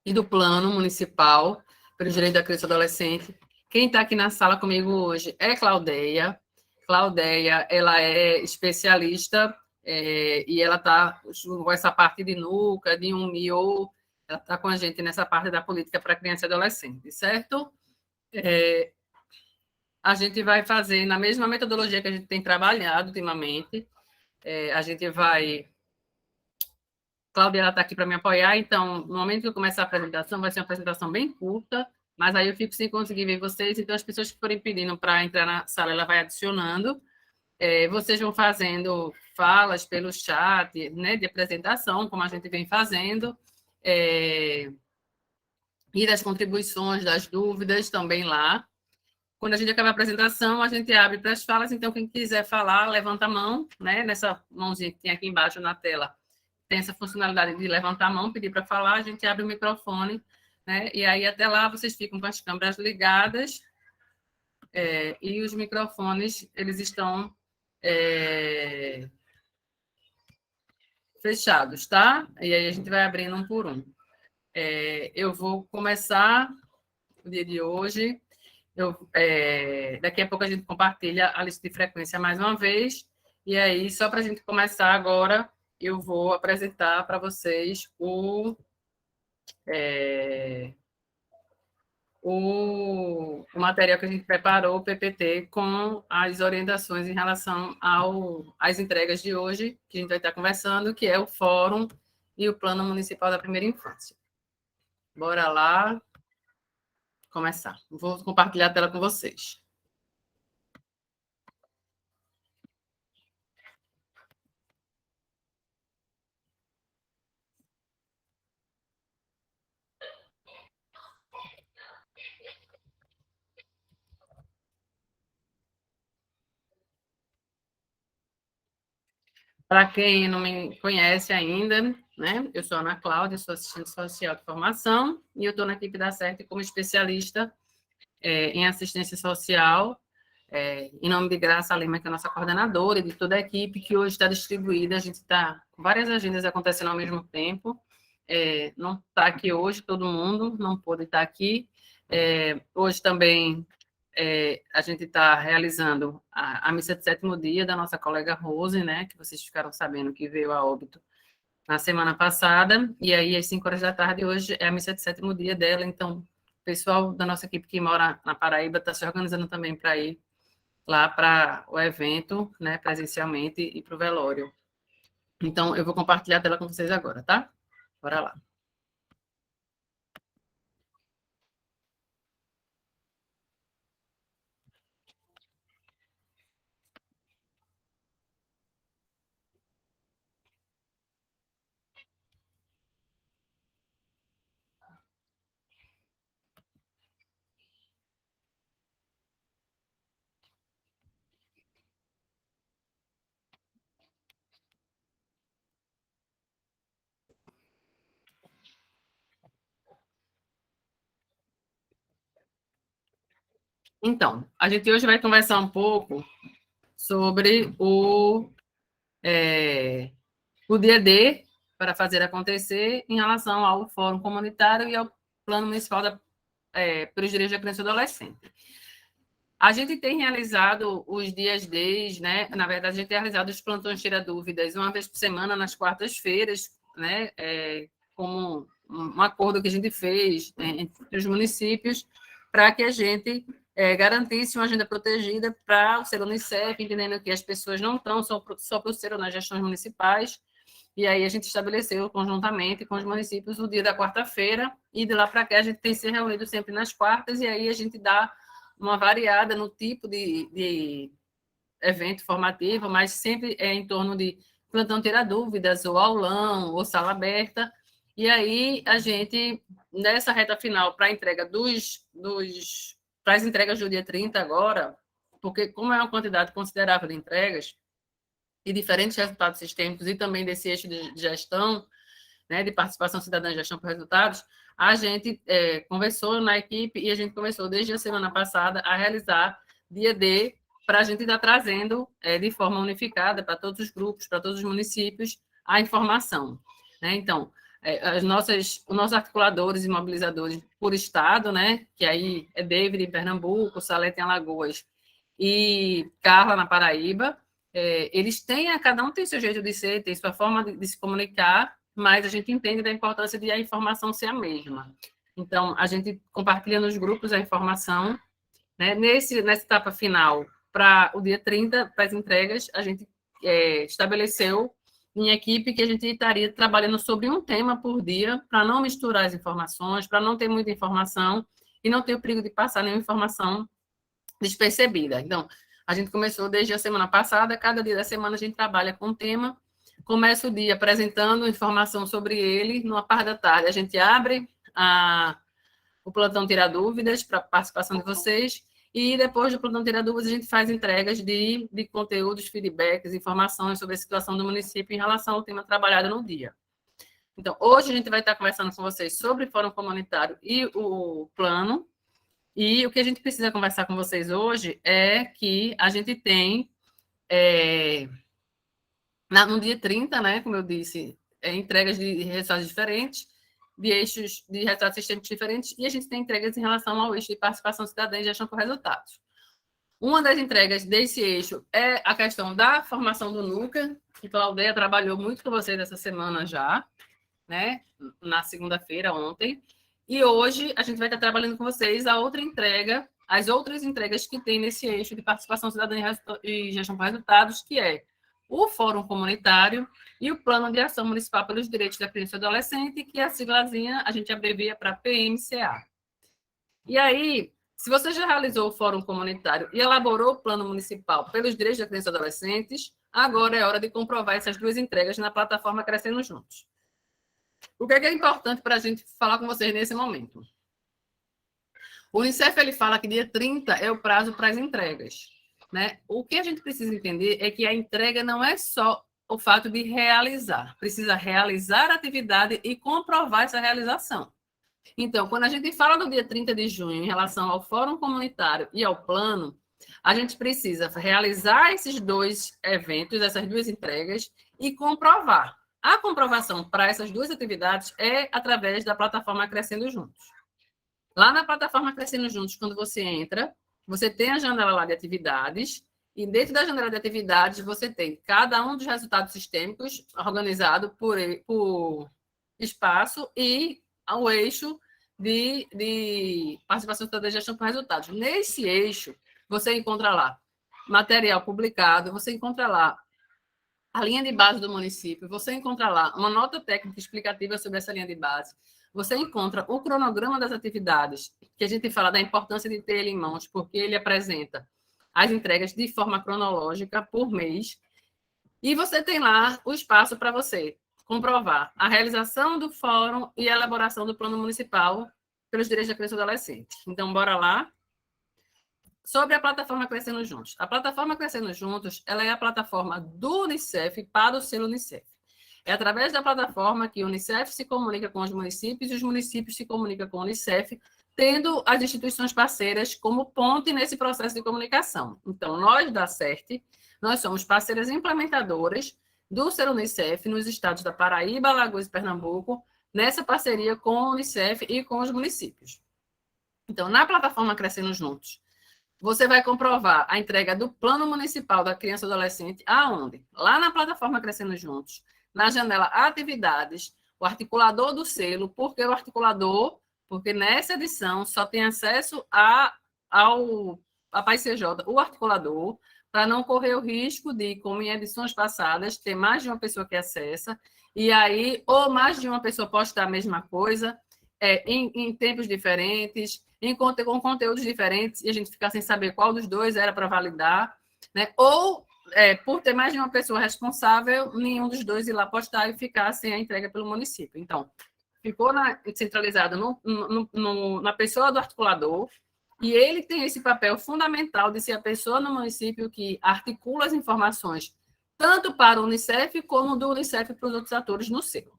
e do Plano Municipal para o Direito da Criança e do Adolescente. Quem está aqui na sala comigo hoje é Claudeia. Claudeia, ela é especialista e ela está com essa parte de NUCA, de UMIO, ela está com a gente nessa parte da política para criança e adolescente, certo? A gente vai fazer na mesma metodologia que a gente tem trabalhado ultimamente. A gente vai... Cláudia está aqui para me apoiar, então, no momento que eu começar a apresentação, vai ser uma apresentação bem curta, mas aí eu fico sem conseguir ver vocês, então as pessoas que forem pedindo para entrar na sala, ela vai adicionando. Vocês vão fazendo falas pelo chat, né, de apresentação, como a gente vem fazendo, e das contribuições, das dúvidas também lá. Quando a gente acabar a apresentação, a gente abre para as falas, então quem quiser falar, levanta a mão, né, nessa mãozinha que tem aqui embaixo na tela, tem essa funcionalidade de levantar a mão, pedir para falar, a gente abre o microfone, né, e aí até lá vocês ficam com as câmeras ligadas, e os microfones, eles estão fechados, tá? E aí a gente vai abrindo um por um. Eu vou começar o dia de hoje. Daqui a pouco a gente compartilha a lista de frequência mais uma vez. E aí, só para a gente começar agora, eu vou apresentar para vocês o material que a gente preparou, o PPT, com as orientações em relação às entregas de hoje, que a gente vai estar conversando, que é o Fórum e o Plano Municipal da Primeira Infância. Bora lá começar. Vou compartilhar a tela com vocês. Para quem não me conhece ainda, né? Eu sou a Ana Cláudia, sou assistente social de formação e eu estou na equipe da CERT como especialista em assistência social, em nome de Graça Lima, que é a nossa coordenadora, e de toda a equipe que hoje está distribuída. A gente está com várias agendas acontecendo ao mesmo tempo. Não está aqui hoje todo mundo, não pôde estar aqui. Hoje também a gente está realizando a missa de sétimo dia da nossa colega Rose, né, que vocês ficaram sabendo que veio a óbito na semana passada, e aí às 5 horas da tarde hoje é a missa de sétimo dia dela, então o pessoal da nossa equipe que mora na Paraíba está se organizando também para ir lá para o evento, né, presencialmente, e para o velório. Então, eu vou compartilhar a tela com vocês agora, tá? Bora lá. Então, a gente hoje vai conversar um pouco sobre o dia D para fazer acontecer em relação ao Fórum Comunitário e ao Plano Municipal para os Direitos da Criança e do Adolescente. A gente tem realizado os dias D, né? Na verdade, a gente tem realizado os plantões Tira Dúvidas uma vez por semana, nas quartas-feiras, né? Como um acordo que a gente fez, né, entre os municípios, para que a gente garantisse uma agenda protegida para o ser Unicef, entendendo que as pessoas não estão só para o ser nas gestões municipais, e aí a gente estabeleceu conjuntamente com os municípios o dia da quarta-feira, e de lá para cá a gente tem se reunido sempre nas quartas, e aí a gente dá uma variada no tipo de evento formativo, mas sempre em torno de plantão tirar dúvidas, ou aulão, ou sala aberta, e aí a gente, nessa reta final, para a entrega para as entregas do dia 30 agora, porque como é uma quantidade considerável de entregas, e diferentes resultados sistêmicos, e também desse eixo de gestão, né, de participação cidadã em gestão por resultados, a gente conversou na equipe e a gente começou desde a semana passada a realizar dia D para a gente estar trazendo de forma unificada para todos os grupos, para todos os municípios, a informação. Né? Então, os nossos articuladores e mobilizadores por estado, né? Que aí é David em Pernambuco, Salete em Alagoas e Carla na Paraíba. Eles têm, cada um tem seu jeito de ser, tem sua forma de se comunicar, mas a gente entende da importância de a informação ser a mesma. Então, a gente compartilha nos grupos a informação, né? Nessa etapa final, para o dia 30, para as entregas, a gente estabeleceu em equipe que a gente estaria trabalhando sobre um tema por dia, para não misturar as informações, para não ter muita informação e não ter o perigo de passar nenhuma informação despercebida. Então, a gente começou desde a semana passada, cada dia da semana a gente trabalha com um tema, começa o dia apresentando informação sobre ele, numa parte da tarde a gente abre o plantão Tirar Dúvidas para a participação de vocês, e depois do plantão Tirar Dúvidas a gente faz entregas de conteúdos, feedbacks, informações sobre a situação do município em relação ao tema trabalhado no dia. Então, hoje a gente vai estar conversando com vocês sobre o Fórum Comunitário e o plano, e o que a gente precisa conversar com vocês hoje é que a gente tem, no dia 30, né, como eu disse, entregas de resultados diferentes, de eixos de resultados sistêmicos diferentes, e a gente tem entregas em relação ao eixo de participação cidadã e gestão por resultados. Uma das entregas desse eixo é a questão da formação do NUCA, que a Aldeia trabalhou muito com vocês essa semana já, né, na segunda-feira, ontem, e hoje a gente vai estar trabalhando com vocês a outra entrega, as outras entregas que tem nesse eixo de participação cidadã e gestão por resultados, que é o Fórum Comunitário e o Plano de Ação Municipal pelos Direitos da Criança e do Adolescente, que a siglazinha a gente abrevia para PMCA. E aí, se você já realizou o Fórum Comunitário e elaborou o Plano Municipal pelos Direitos da Criança e do Adolescente, agora é hora de comprovar essas duas entregas na plataforma Crescendo Juntos. O que é importante para a gente falar com vocês nesse momento? O Unicef ele fala que dia 30 é o prazo para as entregas, né? O que a gente precisa entender é que a entrega não é só o fato de realizar, precisa realizar a atividade e comprovar essa realização. Então, quando a gente fala do dia 30 de junho em relação ao Fórum Comunitário e ao plano, a gente precisa realizar esses dois eventos, essas duas entregas e comprovar. A comprovação para essas duas atividades é através da plataforma Crescendo Juntos. Lá na plataforma Crescendo Juntos, quando você entra, você tem a janela lá de atividades, e dentro da janela de atividades você tem cada um dos resultados sistêmicos organizado por espaço e ao eixo de participação cidadã e gestão por resultados. Nesse eixo, você encontra lá material publicado, você encontra lá a linha de base do município, você encontra lá uma nota técnica explicativa sobre essa linha de base, você encontra o cronograma das atividades, que a gente fala da importância de ter ele em mãos, porque ele apresenta as entregas de forma cronológica por mês, e você tem lá o espaço para você comprovar a realização do fórum e a elaboração do plano municipal pelos direitos da criança e do adolescente. Então, bora lá. Sobre a plataforma Crescendo Juntos. A plataforma Crescendo Juntos, ela é a plataforma do Unicef para o selo Unicef. É através da plataforma que o Unicef se comunica com os municípios e os municípios se comunicam com o Unicef, tendo as instituições parceiras como ponte nesse processo de comunicação. Então, nós da CERT, nós somos parceiras implementadoras do selo Unicef nos estados da Paraíba, Alagoas e Pernambuco, nessa parceria com o Unicef e com os municípios. Então, na plataforma Crescendo Juntos, você vai comprovar a entrega do Plano Municipal da Criança e Adolescente, aonde? Lá na plataforma Crescendo Juntos, na janela Atividades, o articulador do selo. Por que o articulador? Porque nessa edição só tem acesso a PAI-CJ, o articulador, para não correr o risco de, como em edições passadas, ter mais de uma pessoa que acessa, e aí, ou mais de uma pessoa postar a mesma coisa, em tempos diferentes, com conteúdos diferentes, e a gente ficar sem saber qual dos dois era para validar, né? Ou, por ter mais de uma pessoa responsável, nenhum dos dois ir lá postar e ficar sem a entrega pelo município. Então, ficou centralizado na pessoa do articulador, e ele tem esse papel fundamental de ser a pessoa no município que articula as informações, tanto para o Unicef, como do Unicef para os outros atores no selo.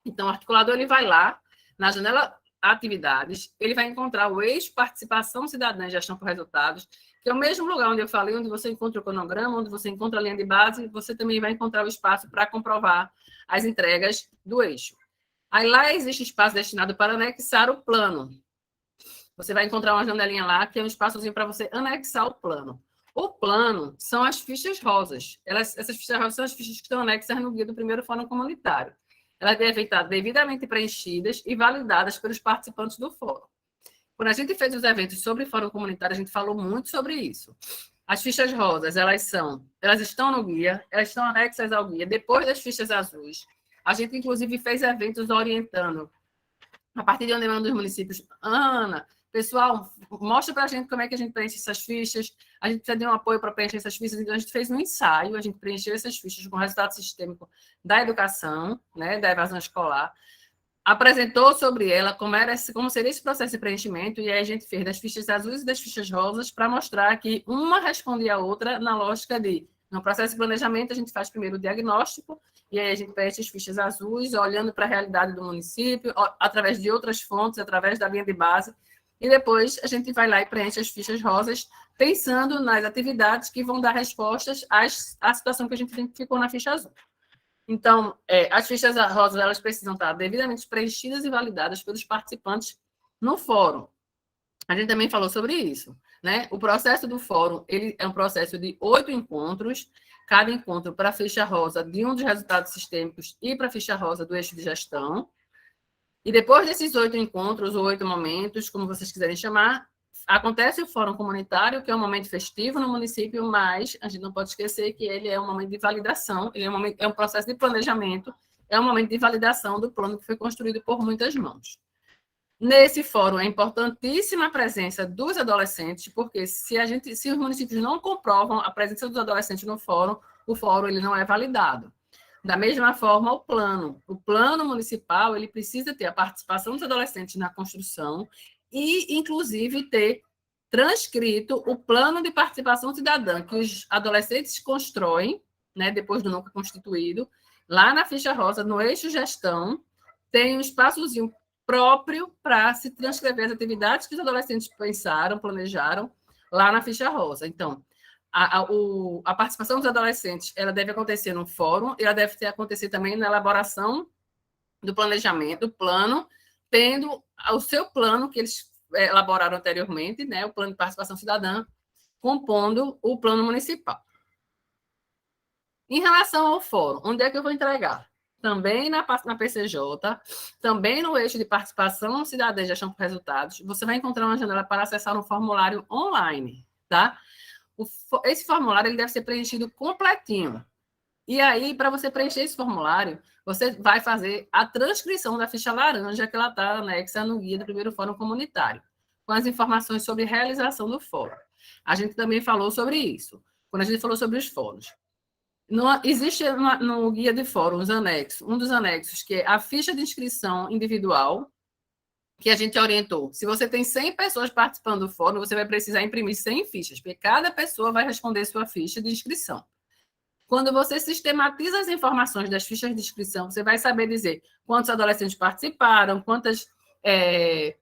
Então, o articulador ele vai lá, na janela Atividades, ele vai encontrar o eixo Participação Cidadã e Gestão por Resultados, que é o mesmo lugar onde eu falei, onde você encontra o cronograma, onde você encontra a linha de base, você também vai encontrar o espaço para comprovar as entregas do eixo. Aí lá existe espaço destinado para anexar o plano. Você vai encontrar uma janelinha lá, que é um espaçozinho para você anexar o plano. O plano são as fichas rosas. Essas fichas rosas são as fichas que estão anexas no guia do primeiro fórum comunitário. Elas devem estar devidamente preenchidas e validadas pelos participantes do fórum. Quando a gente fez os eventos sobre fórum comunitário, a gente falou muito sobre isso. As fichas rosas, elas estão no guia, elas estão anexas ao guia, depois das fichas azuis. A gente, inclusive, fez eventos orientando, a partir de onde demanda dos municípios. Ana, pessoal, mostra para a gente como é que a gente preenche essas fichas. A gente precisa de um apoio para preencher essas fichas. Então, a gente fez um ensaio, a gente preencheu essas fichas com resultado sistêmico da educação, né, da evasão escolar, apresentou sobre ela como seria esse processo de preenchimento, e aí a gente fez das fichas azuis e das fichas rosas para mostrar que uma respondia a outra na lógica de, no processo de planejamento, a gente faz primeiro o diagnóstico, e aí a gente preenche as fichas azuis, olhando para a realidade do município, através de outras fontes, através da linha de base, e depois a gente vai lá e preenche as fichas rosas, pensando nas atividades que vão dar respostas à situação que a gente identificou na ficha azul. Então, as fichas rosas, elas precisam estar devidamente preenchidas e validadas pelos participantes no fórum. A gente também falou sobre isso, né? O processo do fórum, ele é um processo de 8 encontros, cada encontro para a ficha rosa de um dos resultados sistêmicos e para a ficha rosa do eixo de gestão. E depois desses 8 encontros, ou 8 momentos, como vocês quiserem chamar, acontece o fórum comunitário, que é um momento festivo no município, mas a gente não pode esquecer que ele é um momento de validação, ele é um processo de planejamento, é um momento de validação do plano que foi construído por muitas mãos. Nesse fórum é importantíssima a presença dos adolescentes, porque se os municípios não comprovam a presença dos adolescentes no fórum, o fórum ele não é validado. Da mesma forma, o plano municipal, ele precisa ter a participação dos adolescentes na construção e, inclusive, ter transcrito o plano de participação cidadã que os adolescentes constroem, né, depois do nunca constituído, lá na ficha rosa, no eixo gestão, tem um espaçozinho próprio para se transcrever as atividades que os adolescentes pensaram, planejaram, lá na ficha rosa. Então, a participação dos adolescentes ela deve acontecer no fórum, ela deve acontecer também na elaboração do planejamento, do plano, tendo o seu plano que eles elaboraram anteriormente, né, o plano de participação cidadã, compondo o plano municipal. Em relação ao fórum, onde é que eu vou entregar? Também na PCJ, também no eixo de participação cidadã e gestão por resultados, você vai encontrar uma janela para acessar um formulário online, tá? Esse formulário ele deve ser preenchido completinho. E aí, para você preencher esse formulário, você vai fazer a transcrição da ficha laranja que ela está anexa no guia do primeiro fórum comunitário, com as informações sobre realização do fórum. A gente também falou sobre isso, quando a gente falou sobre os fóruns. Existe no guia de fóruns um dos anexos, que é a ficha de inscrição individual, que a gente orientou. Se você tem 100 pessoas participando do fórum, você vai precisar imprimir 100 fichas, porque cada pessoa vai responder sua ficha de inscrição. Quando você sistematiza as informações das fichas de inscrição, você vai saber dizer quantos adolescentes participaram, quantas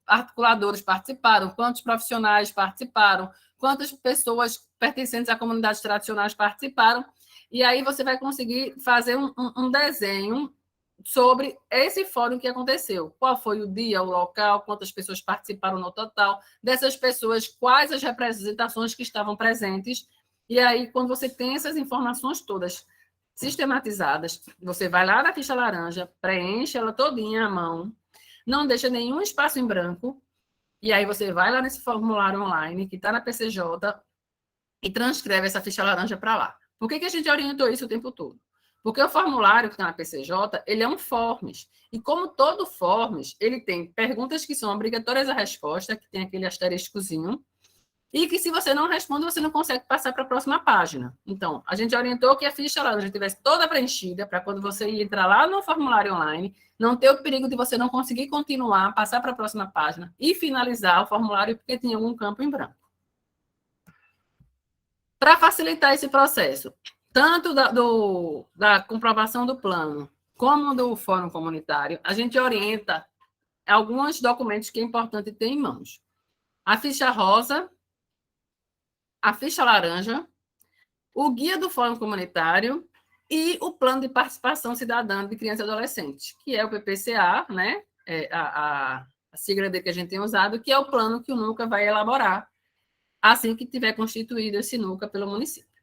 articuladores participaram, quantos profissionais participaram, quantas pessoas pertencentes a comunidades tradicionais participaram, e aí você vai conseguir fazer um desenho sobre esse fórum que aconteceu. Qual foi o dia, o local, quantas pessoas participaram no total, dessas pessoas, quais as representações que estavam presentes. E aí, quando você tem essas informações todas sistematizadas, você vai lá na ficha laranja, preenche ela todinha à mão, não deixa nenhum espaço em branco, e aí você vai lá nesse formulário online, que está na PCJ, e transcreve essa ficha laranja para lá. Por que a gente orientou isso o tempo todo? Porque o formulário que está na PCJ, ele é um forms. E como todo forms, ele tem perguntas que são obrigatórias à resposta, que tem aquele asteriscozinho, e que se você não responde, você não consegue passar para a próxima página. Então, a gente orientou que a ficha laranja estivesse toda preenchida, para quando você entrar lá no formulário online, não ter o perigo de você não conseguir continuar, passar para a próxima página e finalizar o formulário porque tinha algum campo em branco. Para facilitar esse processo, tanto da comprovação do plano como do fórum comunitário, a gente orienta alguns documentos que é importante ter em mãos. A ficha rosa, a ficha laranja, o guia do fórum comunitário e o Plano de Participação Cidadã de Crianças e Adolescentes, que é o PPCA, né? A sigla dele que a gente tem usado, que é o plano que o NUCA vai elaborar assim que tiver constituído esse NUCA pelo município.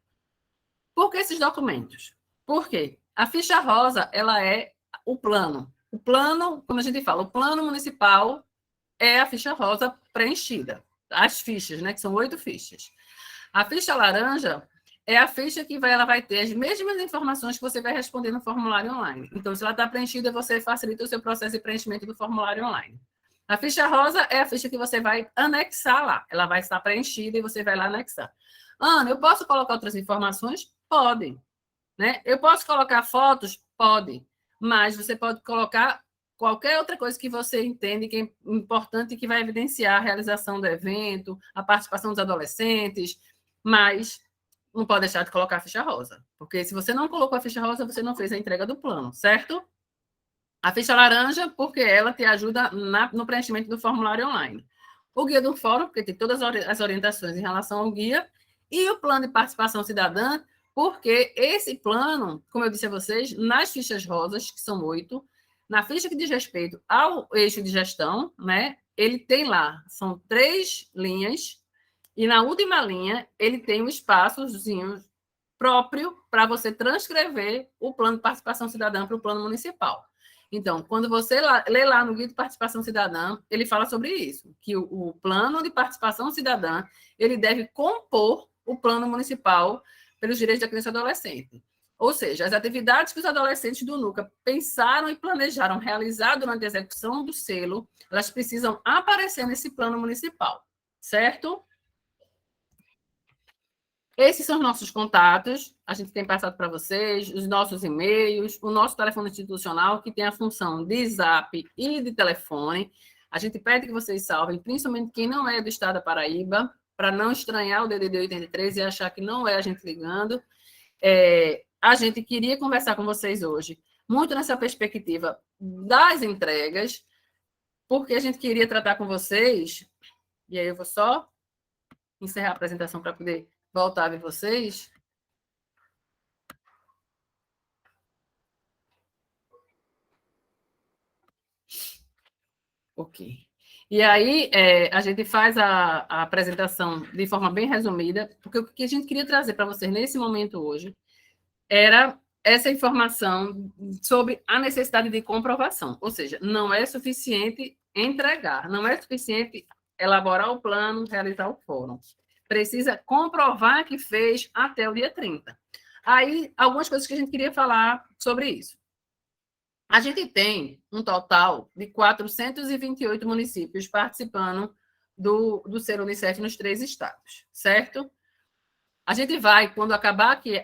Por que esses documentos? Por quê? A ficha rosa, ela é o plano. O plano, como a gente fala, o plano municipal é a ficha rosa preenchida. As fichas, né? Que são 8 fichas. A ficha laranja é a ficha que ela vai ter as mesmas informações que você vai responder no formulário online. Então, se ela está preenchida, você facilita o seu processo de preenchimento do formulário online. A ficha rosa é a ficha que você vai anexar lá. Ela vai estar preenchida e você vai lá anexar. Ana, eu posso colocar outras informações? Pode. Né? Eu posso colocar fotos? Pode. Mas você pode colocar qualquer outra coisa que você entende que é importante e que vai evidenciar a realização do evento, a participação dos adolescentes, mas não pode deixar de colocar a ficha rosa. Porque se você não colocou a ficha rosa, você não fez a entrega do plano, certo? A ficha laranja, porque ela te ajuda no preenchimento do formulário online. O guia do fórum, porque tem todas as orientações em relação ao guia, e o plano de participação cidadã, porque esse plano, como eu disse a vocês, nas fichas rosas, que são 8, na ficha que diz respeito ao eixo de gestão, né, ele tem lá, são 3 linhas, e na última linha ele tem um espaçozinho próprio para você transcrever o plano de participação cidadã para o plano municipal. Então, quando você lê lá no Guia de Participação Cidadã, ele fala sobre isso, que o plano de participação cidadã, ele deve compor o plano municipal pelos direitos da criança e adolescente. Ou seja, as atividades que os adolescentes do NUCA pensaram e planejaram realizar durante a execução do selo, elas precisam aparecer nesse plano municipal, certo? Esses são os nossos contatos, a gente tem passado para vocês, os nossos e-mails, o nosso telefone institucional, que tem a função de zap e de telefone. A gente pede que vocês salvem, principalmente quem não é do estado da Paraíba, para não estranhar o DDD 83 e achar que não é a gente ligando. A gente queria conversar com vocês hoje, muito nessa perspectiva das entregas, porque a gente queria tratar com vocês, e aí eu vou só encerrar a apresentação para poder voltar a ver vocês. Ok. E aí, a gente faz a apresentação de forma bem resumida, porque o que a gente queria trazer para vocês nesse momento hoje era essa informação sobre a necessidade de comprovação. Ou seja, não é suficiente entregar, não é suficiente elaborar o plano, realizar o fórum. Precisa comprovar que fez até o dia 30. Aí, algumas coisas que a gente queria falar sobre isso. A gente tem um total de 428 municípios participando do Ser Unicef nos 3 estados, certo? A gente vai, quando acabar aqui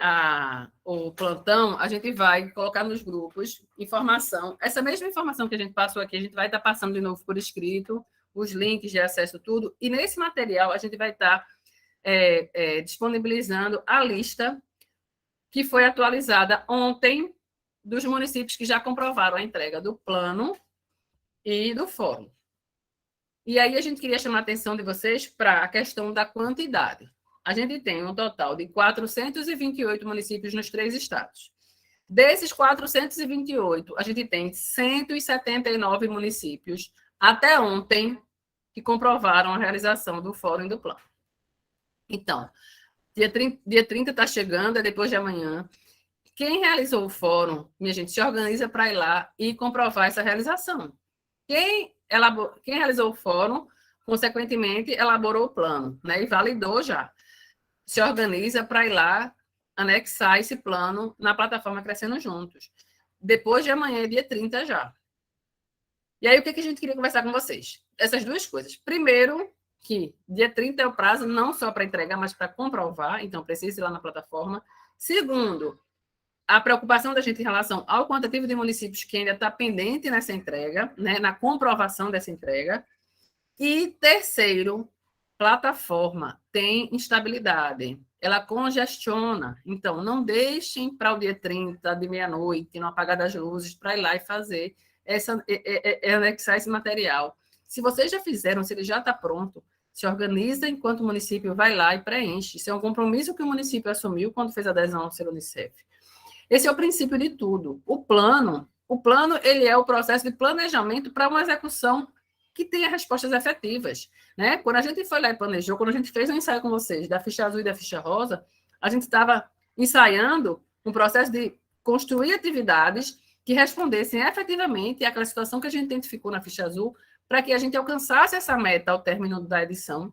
o plantão, a gente vai colocar nos grupos informação. Essa mesma informação que a gente passou aqui, a gente vai estar passando de novo por escrito, os links de acesso, tudo. E nesse material, a gente vai estar disponibilizando a lista que foi atualizada ontem dos municípios que já comprovaram a entrega do plano e do fórum. E aí a gente queria chamar a atenção de vocês para a questão da quantidade. A gente tem um total de 428 municípios nos 3 estados. Desses 428, a gente tem 179 municípios, até ontem, que comprovaram a realização do fórum e do plano. Então, dia 30 está chegando, é depois de amanhã. Quem realizou o fórum, minha gente, se organiza para ir lá e comprovar essa realização. Quem realizou o fórum, consequentemente, elaborou o plano, né? E validou já. Se organiza para ir lá anexar esse plano na plataforma Crescendo Juntos. Depois de amanhã, dia 30 já. E aí, o que a gente queria conversar com vocês? Essas 2 coisas. Primeiro, que dia 30 é o prazo não só para entregar, mas para comprovar, então precisa ir lá na plataforma. Segundo, a preocupação da gente em relação ao quantitativo de municípios que ainda está pendente nessa entrega, né, na comprovação dessa entrega. E terceiro, plataforma tem instabilidade, ela congestiona. Então, não deixem para o dia 30, de meia-noite, no apagar das luzes, para ir lá e fazer, anexar esse material. Se vocês já fizeram, se ele já está pronto, se organiza enquanto o município vai lá e preenche. Isso é um compromisso que o município assumiu quando fez a adesão ao Ser Unicef. Esse é o princípio de tudo. O plano, ele é o processo de planejamento para uma execução que tenha respostas efetivas, né? Quando a gente foi lá e planejou, quando a gente fez um ensaio com vocês da ficha azul e da ficha rosa, a gente estava ensaiando um processo de construir atividades que respondessem efetivamente àquela situação que a gente identificou na ficha azul, para que a gente alcançasse essa meta ao término da edição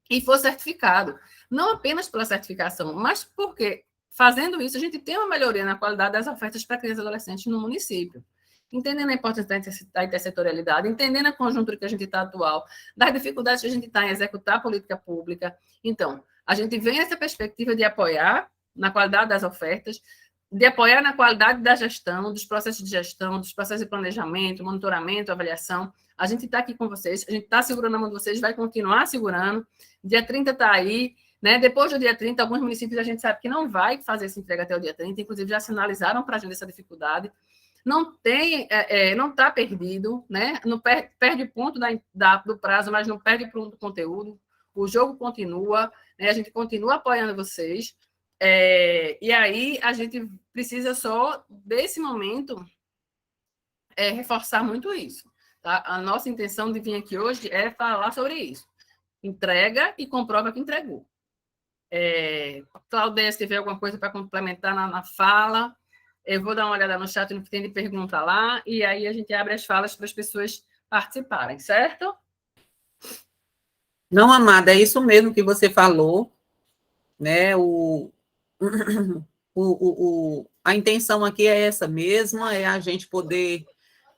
e fosse certificado. Não apenas pela certificação, mas porque, fazendo isso, a gente tem uma melhoria na qualidade das ofertas para crianças e adolescentes no município. Entendendo a importância da intersetorialidade, entendendo a conjuntura que a gente está atual, das dificuldades que a gente está em executar a política pública. Então, a gente vem essa perspectiva de apoiar na qualidade das ofertas, de apoiar na qualidade da gestão, dos processos de gestão, dos processos de planejamento, monitoramento, avaliação. A gente está aqui com vocês, a gente está segurando a mão de vocês, vai continuar segurando. Dia 30 está aí, né? Depois do dia 30, alguns municípios a gente sabe que não vai fazer essa entrega até o dia 30, inclusive já sinalizaram para a gente essa dificuldade. Não tem, não está perdido, né? Não perde ponto do prazo, mas não perde ponto do conteúdo. O jogo continua, né? A gente continua apoiando vocês. E aí a gente precisa só, desse momento, reforçar muito isso. Tá? A nossa intenção de vir aqui hoje é falar sobre isso. Entrega e comprova que entregou. Claudéia, se tiver alguma coisa para complementar na fala, eu vou dar uma olhada no chat no que tem de pergunta lá, e aí a gente abre as falas para as pessoas participarem, certo? Não, amada, é isso mesmo que você falou, né? A intenção aqui é essa mesma, é a gente poder,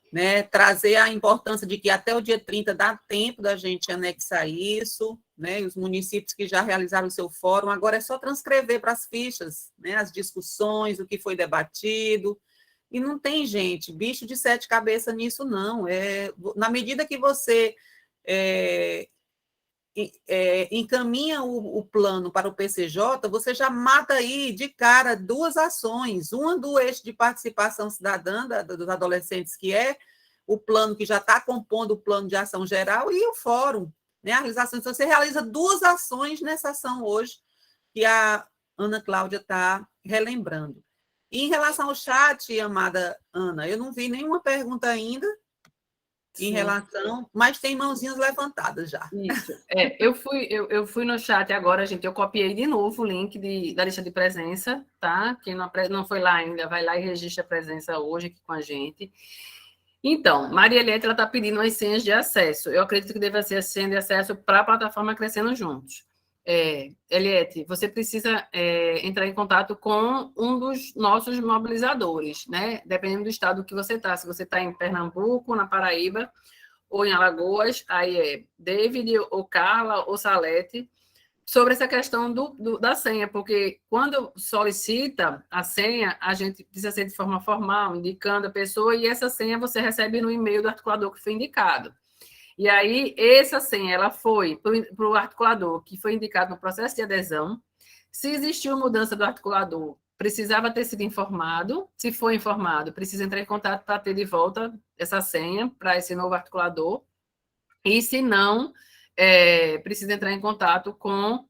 né, trazer a importância de que até o dia 30 dá tempo da gente anexar isso, né? Os municípios que já realizaram o seu fórum, agora é só transcrever para as fichas, né? As discussões, o que foi debatido. E não tem, gente, bicho de sete cabeças nisso, não. Na medida que você encaminha o plano para o PCJ, você já mata aí de cara duas ações, uma do eixo de participação cidadã dos adolescentes, que é o plano que já está compondo o plano de ação geral, e o fórum, né? A realização. Então, você realiza duas ações nessa ação hoje, que a Ana Cláudia está relembrando. E em relação ao chat, amada Ana, eu não vi nenhuma pergunta ainda, em relação, mas tem mãozinhas levantadas já. Isso. Eu fui no chat agora, gente. Eu copiei de novo o link da lista de presença, tá? Quem não foi lá ainda, vai lá e registra a presença hoje aqui com a gente. Então, Maria Eliette está pedindo as senhas de acesso. Eu acredito que deva ser a senha de acesso para a plataforma Crescendo Juntos. Eliette, você precisa entrar em contato com um dos nossos mobilizadores, né? Dependendo do estado que você está. Se você está em Pernambuco, na Paraíba, ou em Alagoas, aí é David, ou Carla, ou Salete, sobre essa questão da senha, porque quando solicita a senha, a gente precisa ser de forma formal, indicando a pessoa, e essa senha você recebe no e-mail do articulador que foi indicado. E aí, essa senha, ela foi para o articulador que foi indicado no processo de adesão. Se existiu mudança do articulador, precisava ter sido informado. Se foi informado, precisa entrar em contato para ter de volta essa senha para esse novo articulador. E, se não, precisa entrar em contato com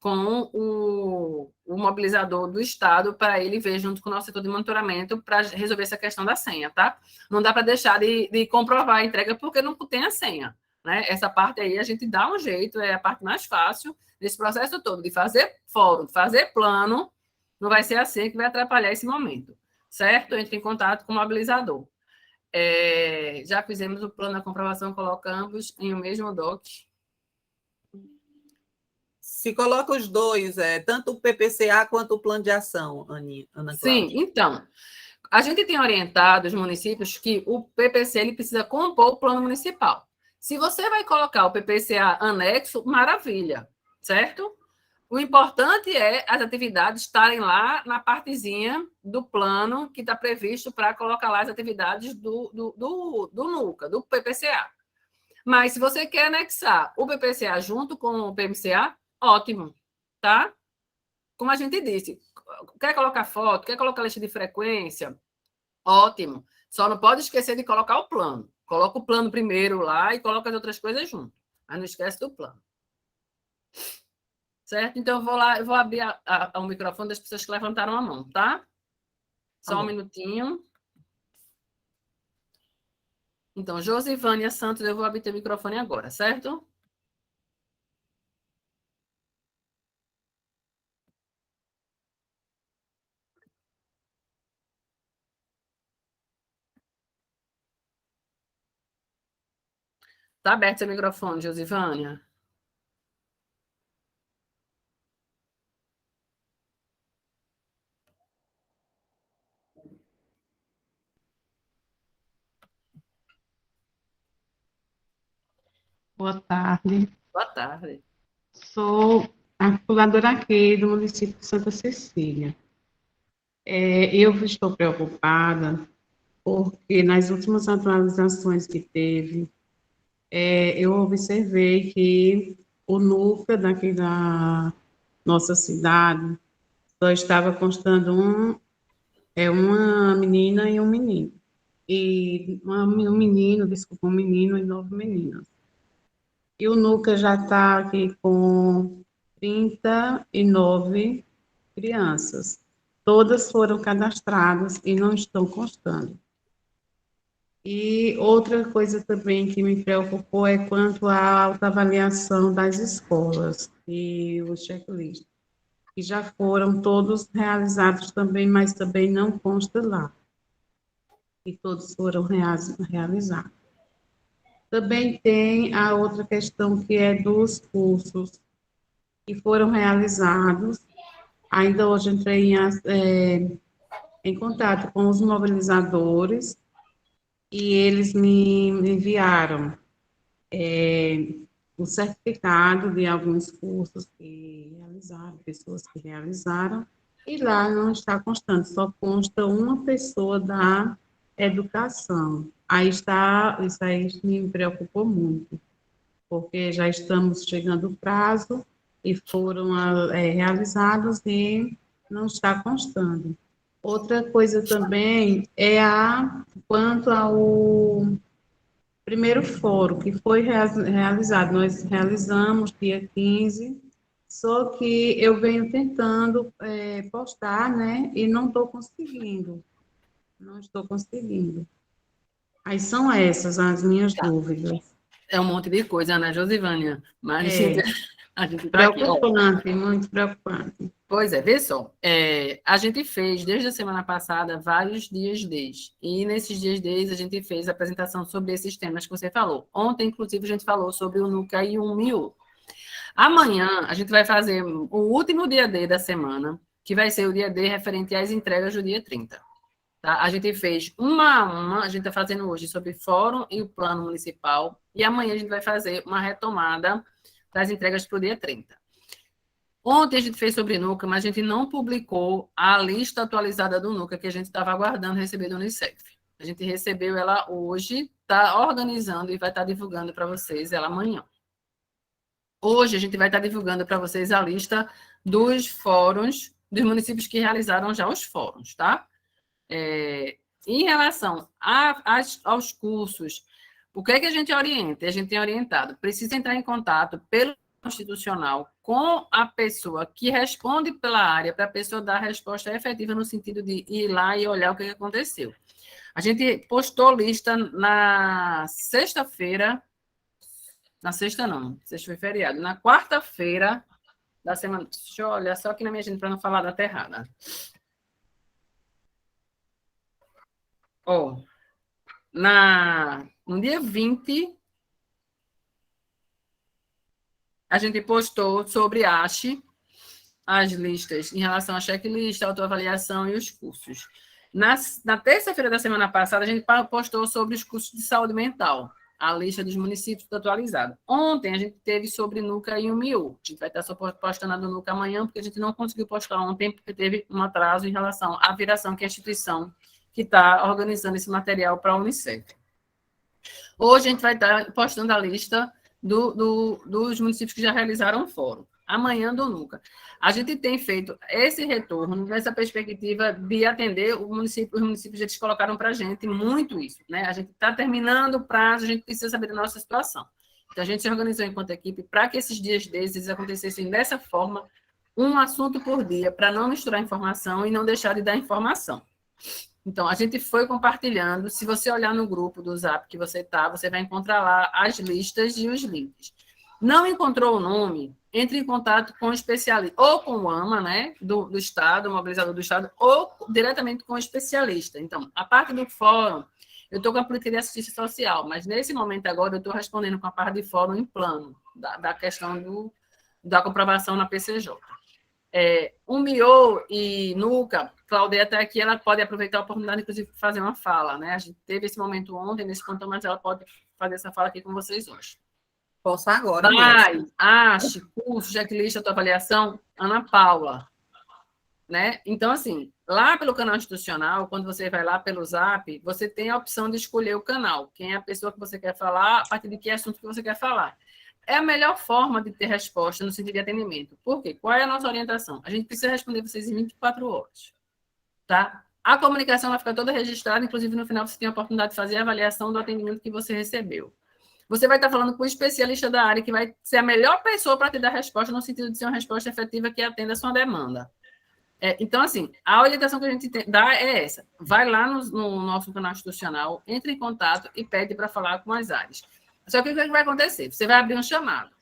o mobilizador do Estado para ele ver junto com o nosso setor de monitoramento para resolver essa questão da senha, tá? Não dá para deixar de comprovar a entrega porque não tem a senha, né? Essa parte aí a gente dá um jeito, é a parte mais fácil desse processo todo, de fazer fórum, de fazer plano, não vai ser a senha que vai atrapalhar esse momento, certo? Entre em contato com o mobilizador. Já fizemos o plano da comprovação, colocamos em o mesmo doc. Se coloca os dois, tanto o PPCA quanto o plano de ação, Ana Cláudia. Sim, então, a gente tem orientado os municípios que o PPC ele precisa compor o plano municipal. Se você vai colocar o PPCA anexo, maravilha, certo? O importante é as atividades estarem lá na partezinha do plano que está previsto para colocar lá as atividades do NUCA, do PPCA. Mas se você quer anexar o PPCA junto com o PMCA, ótimo, tá? Como a gente disse, quer colocar foto, quer colocar lista de frequência, ótimo. Só não pode esquecer de colocar o plano. Coloca o plano primeiro lá e coloca as outras coisas junto. Mas não esquece do plano. Certo? Então, eu vou abrir o microfone das pessoas que levantaram a mão, tá? Só um minutinho. Então, Josivânia Santos, eu vou abrir o microfone agora, certo? Está aberto seu microfone, Josivânia? Boa tarde. Boa tarde. Sou articuladora aqui do município de Santa Cecília. Eu estou preocupada porque nas últimas atualizações que teve, eu observei que o núcleo daqui da nossa cidade só estava constando uma menina e um menino. Um menino e 9 meninas. E o Nuca já está aqui com 39 crianças. Todas foram cadastradas e não estão constando. E outra coisa também que me preocupou é quanto à autoavaliação das escolas e o checklist, que já foram todos realizados também, mas também não consta lá. E todos foram realizados. Também tem a outra questão que é dos cursos que foram realizados. Ainda hoje entrei em contato com os mobilizadores e eles me enviaram o certificado de alguns cursos que realizaram, pessoas que realizaram, e lá não está constando, só consta uma pessoa da educação. Isso aí me preocupou muito, porque já estamos chegando ao prazo e foram realizados e não está constando. Outra coisa também é quanto ao primeiro fórum que foi realizado. Nós realizamos dia 15, só que eu venho tentando postar, né, e não estou conseguindo. Não estou conseguindo. Aí são essas as minhas dúvidas. É um monte de coisa, né, Josivânia? Mas a gente está aqui. Preocupante, muito preocupante. Pois é, vê só. A gente fez, desde a semana passada, vários dias DES. E nesses dias DES, a gente fez a apresentação sobre esses temas que você falou. Ontem, inclusive, a gente falou sobre o NUCA e o MIU. Amanhã, a gente vai fazer o último dia D da semana, que vai ser o dia D referente às entregas do dia 30. Tá? A gente fez uma a uma, a gente está fazendo hoje sobre fórum e o plano municipal, e amanhã a gente vai fazer uma retomada das entregas para o dia 30. Ontem a gente fez sobre NUCA, mas a gente não publicou a lista atualizada do NUCA que a gente estava aguardando receber do Unicef. A gente recebeu ela hoje, está organizando e vai estar divulgando para vocês ela amanhã. Hoje a gente vai estar divulgando para vocês a lista dos fóruns, dos municípios que realizaram já os fóruns, tá? Em relação aos cursos, o que é que a gente orienta? A gente tem orientado, precisa entrar em contato pelo constitucional com a pessoa que responde pela área, para a pessoa dar a resposta efetiva no sentido de ir lá e olhar o que aconteceu. A gente postou lista na sexta-feira, na sexta não, sexta foi feriado, na quarta-feira da semana, deixa eu olhar só aqui na minha agenda para não falar data errada. No dia 20, a gente postou sobre as listas em relação à checklist, autoavaliação e os cursos. Na terça-feira da semana passada, a gente postou sobre os cursos de saúde mental, a lista dos municípios atualizada. Ontem, a gente teve sobre NUCA e o MIU. A gente vai estar só postando a do NUCA amanhã, porque a gente não conseguiu postar ontem, porque teve um atraso em relação à viração, que é a instituição que está organizando esse material para a Unicef. Hoje, a gente vai estar postando a lista dos municípios que já realizaram o fórum. Amanhã do NUCA. A gente tem feito esse retorno nessa perspectiva de atender os municípios, eles colocaram para a gente muito isso, né? A gente está terminando o prazo, a gente precisa saber da nossa situação. Então, a gente se organizou enquanto equipe para que esses dias desses acontecessem dessa forma, um assunto por dia, para não misturar informação e não deixar de dar informação. Então, a gente foi compartilhando. Se você olhar no grupo do Zap que você está, você vai encontrar lá as listas e os links. Não encontrou o nome? Entre em contato com o especialista, ou com o AMA, né, do Estado, o mobilizador do Estado, ou diretamente com o especialista. Então, a parte do fórum, eu estou com a política de assistência social, mas nesse momento agora eu estou respondendo com a parte de fórum em plano, da questão da comprovação na PCJ. O Miô e Nuca, Claudia está aqui, ela pode aproveitar a oportunidade, inclusive, de fazer uma fala, né? A gente teve esse momento ontem, nesse plantão, mas ela pode fazer essa fala aqui com vocês hoje. Posso agora, Ache, curso, checklist, autoavaliação, Ana Paula. Né? Então, assim, lá pelo canal institucional, quando você vai lá pelo Zap, você tem a opção de escolher o canal, quem é a pessoa que você quer falar, a partir de que assunto que você quer falar. É a melhor forma de ter resposta no sentido de atendimento. Por quê? Qual é a nossa orientação? A gente precisa responder vocês em 24 horas. Tá? A comunicação vai ficar toda registrada, inclusive no final você tem a oportunidade de fazer a avaliação do atendimento que você recebeu. Você vai estar falando com um especialista da área que vai ser a melhor pessoa para te dar resposta, no sentido de ser uma resposta efetiva que atenda a sua demanda. Então, assim, a orientação que a gente dá é essa. Vai lá no nosso canal institucional, entre em contato e pede para falar com as áreas. Só que o que vai acontecer? Você vai abrir um chamado.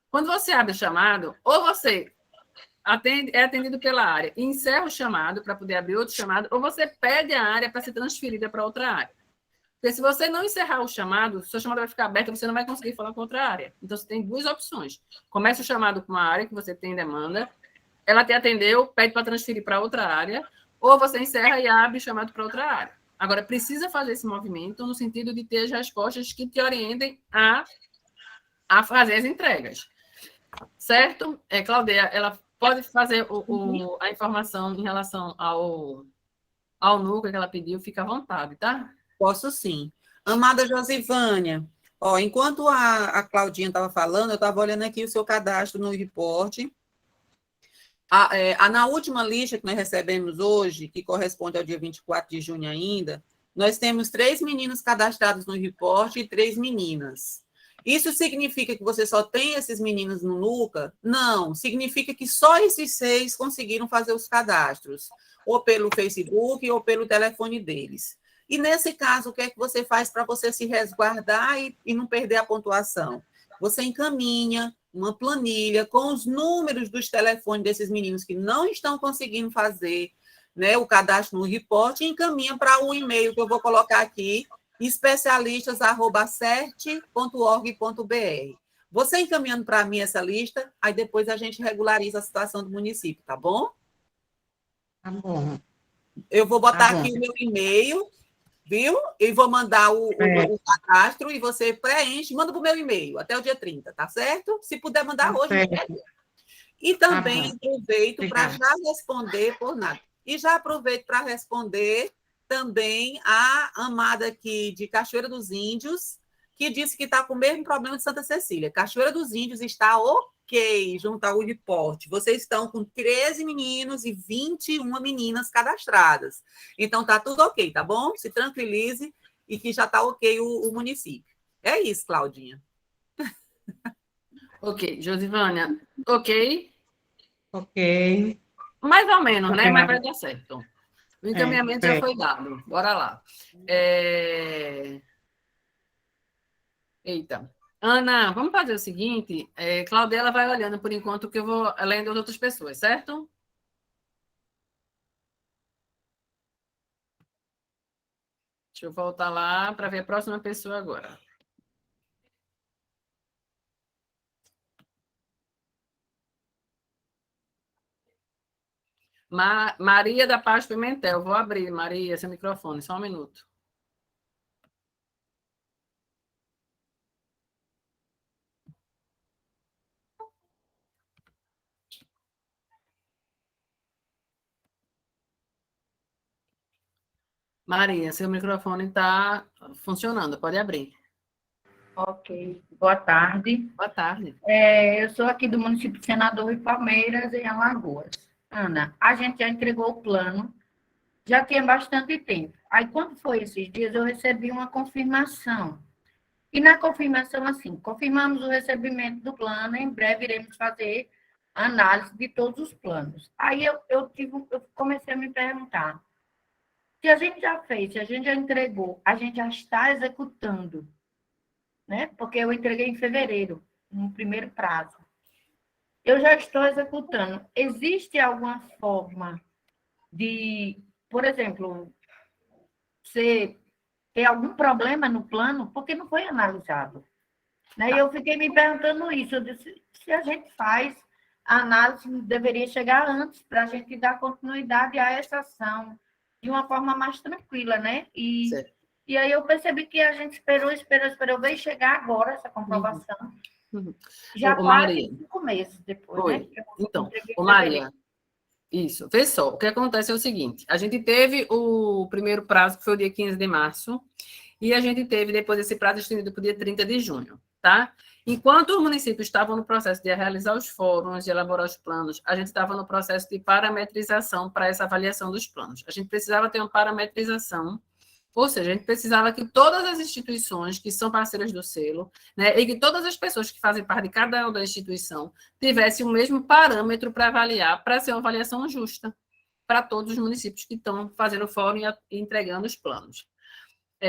Quando você abre o chamado, ou você é atendido pela área e encerra o chamado para poder abrir outro chamado, ou você pede a área para ser transferida para outra área. Porque se você não encerrar o chamado, sua chamada vai ficar aberta, você não vai conseguir falar com outra área. Então, você tem duas opções. Começa o chamado com uma área que você tem demanda, ela te atendeu, pede para transferir para outra área, ou você encerra e abre o chamado para outra área. Agora, precisa fazer esse movimento no sentido de ter as respostas que te orientem a fazer as entregas. Certo? Claudia, ela pode fazer a informação em relação ao núcleo que ela pediu, fica à vontade, tá? Posso sim. Amada Josivânia, enquanto a Claudinha estava falando, eu estava olhando aqui o seu cadastro no reporte. Na última lista que nós recebemos hoje, que corresponde ao dia 24 de junho ainda, nós temos 3 meninos cadastrados no reporte e 3 meninas. Isso significa que você só tem esses meninos no NUCA? Não, significa que só esses 6 conseguiram fazer os cadastros, ou pelo Facebook ou pelo telefone deles. E nesse caso, o que é que você faz para você se resguardar e não perder a pontuação? Você encaminha uma planilha com os números dos telefones desses meninos que não estão conseguindo fazer, né, o cadastro no reporte e encaminha para o e-mail que eu vou colocar aqui, especialistas@cert.org.br. Você encaminhando para mim essa lista, aí depois a gente regulariza a situação do município, tá bom? Tá bom. Eu vou botar aqui o meu e-mail, viu? E vou mandar o cadastro e você preenche, manda para o meu e-mail até o dia 30, tá certo? Se puder mandar hoje. E também aproveito para já responder por nada. E já aproveito para responder também a amada aqui de Cachoeira dos Índios, que disse que está com o mesmo problema de Santa Cecília. Cachoeira dos Índios está ok junto ao reporte. Vocês estão com 13 meninos e 21 meninas cadastradas. Então, está tudo ok, tá bom? Se tranquilize e que já está ok o município. É isso, Claudinha. Ok, Josivânia. Ok? Ok. Mais ou menos, né? Mas vai dar certo. O encaminhamento já foi dado. Bora lá. Eita. Ana, vamos fazer o seguinte. Claudia, ela vai olhando por enquanto que eu vou lendo as outras pessoas, certo? Deixa eu voltar lá para ver a próxima pessoa agora. Maria da Paz Pimentel. Vou abrir, Maria, seu microfone, só um minuto. Maria, seu microfone está funcionando, pode abrir. Ok, boa tarde. Boa tarde. Eu sou aqui do município de Senador e Palmeiras, em Alagoas. Ana, a gente já entregou o plano, já tinha bastante tempo. Aí, quando foi esses dias, eu recebi uma confirmação. E na confirmação, assim, confirmamos o recebimento do plano, em breve iremos fazer a análise de todos os planos. Aí eu comecei a me perguntar, Se a gente já fez, se a gente já entregou, a gente já está executando, né? Porque eu entreguei em fevereiro, no primeiro prazo. Eu já estou executando. Existe alguma forma de, por exemplo, você ter algum problema no plano? Porque não foi analisado. Né? E eu fiquei me perguntando isso. Eu disse, se a gente faz, a análise deveria chegar antes, para a gente dar continuidade a essa ação de uma forma mais tranquila, né? E aí eu percebi que a gente esperou, veio chegar agora essa comprovação. Já quase Maria, 5 meses depois, foi. né? Então, Maria, isso. Vê só, o que acontece é o seguinte, a gente teve o primeiro prazo, que foi o dia 15 de março, e a gente teve depois esse prazo estendido para o dia 30 de junho, tá? Enquanto os municípios estavam no processo de realizar os fóruns, de elaborar os planos, a gente estava no processo de parametrização para essa avaliação dos planos. A gente precisava ter uma parametrização, ou seja, a gente precisava que todas as instituições que são parceiras do selo, né, e que todas as pessoas que fazem parte de cada uma da instituição tivessem o mesmo parâmetro para avaliar, para ser uma avaliação justa para todos os municípios que estão fazendo o fórum e entregando os planos.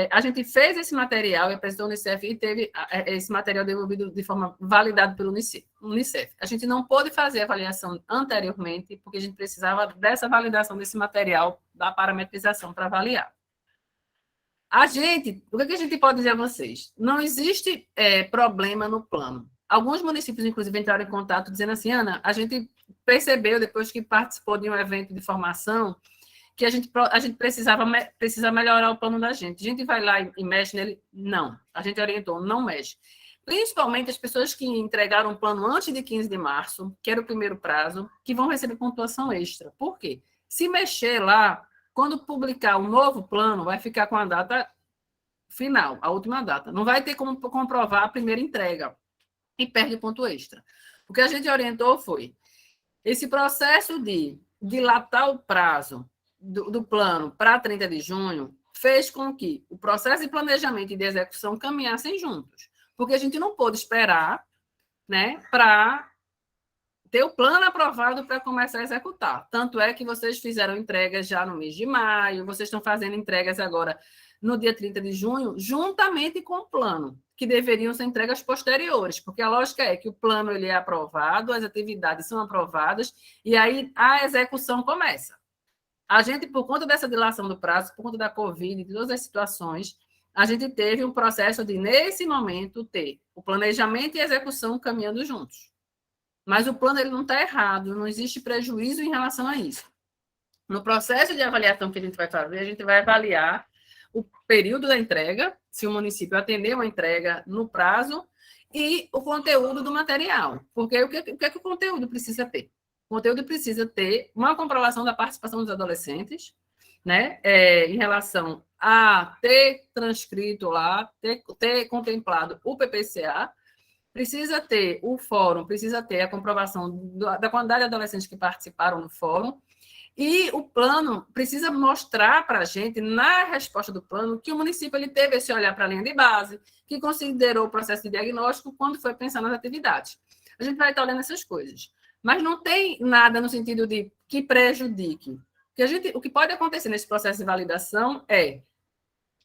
A gente fez esse material e apresentou ao Unicef e teve esse material devolvido de forma validada pelo Unicef. A gente não pôde fazer a avaliação anteriormente, porque a gente precisava dessa validação desse material, da parametrização para avaliar. O que a gente pode dizer a vocês? Não existe problema no plano. Alguns municípios, inclusive, entraram em contato dizendo assim, Ana, a gente percebeu, depois que participou de um evento de formação, que a gente precisa melhorar o plano da gente. A gente vai lá e mexe nele? Não. A gente orientou, não mexe. Principalmente as pessoas que entregaram o plano antes de 15 de março, que era o primeiro prazo, que vão receber pontuação extra. Por quê? Se mexer lá, quando publicar um novo plano, vai ficar com a data final, a última data. Não vai ter como comprovar a primeira entrega e perde ponto extra. O que a gente orientou foi esse processo de dilatar o prazo do plano para 30 de junho fez com que o processo de planejamento e de execução caminhassem juntos, porque a gente não pôde esperar, né, para ter o plano aprovado para começar a executar. Tanto é que vocês fizeram entregas já no mês de maio, vocês estão fazendo entregas agora no dia 30 de junho, juntamente com o plano, que deveriam ser entregas posteriores, porque a lógica é que o plano ele é aprovado, as atividades são aprovadas, e aí a execução começa. A gente, por conta dessa dilação do prazo, por conta da Covid, de todas as situações, a gente teve um processo de, nesse momento, ter o planejamento e a execução caminhando juntos. Mas o plano ele não está errado, não existe prejuízo em relação a isso. No processo de avaliação que a gente vai fazer, a gente vai avaliar o período da entrega, se o município atender uma entrega no prazo, e o conteúdo do material. Porque o que é que o conteúdo precisa ter? O conteúdo precisa ter uma comprovação da participação dos adolescentes, né, em relação a ter transcrito lá, ter contemplado o PPCA, precisa ter o fórum, precisa ter a comprovação da quantidade de adolescentes que participaram no fórum, e o plano precisa mostrar para a gente, na resposta do plano, que o município ele teve esse olhar para a linha de base, que considerou o processo de diagnóstico quando foi pensar nas atividades. A gente vai estar olhando essas coisas. Mas não tem nada no sentido de que prejudique. O que pode acontecer nesse processo de validação é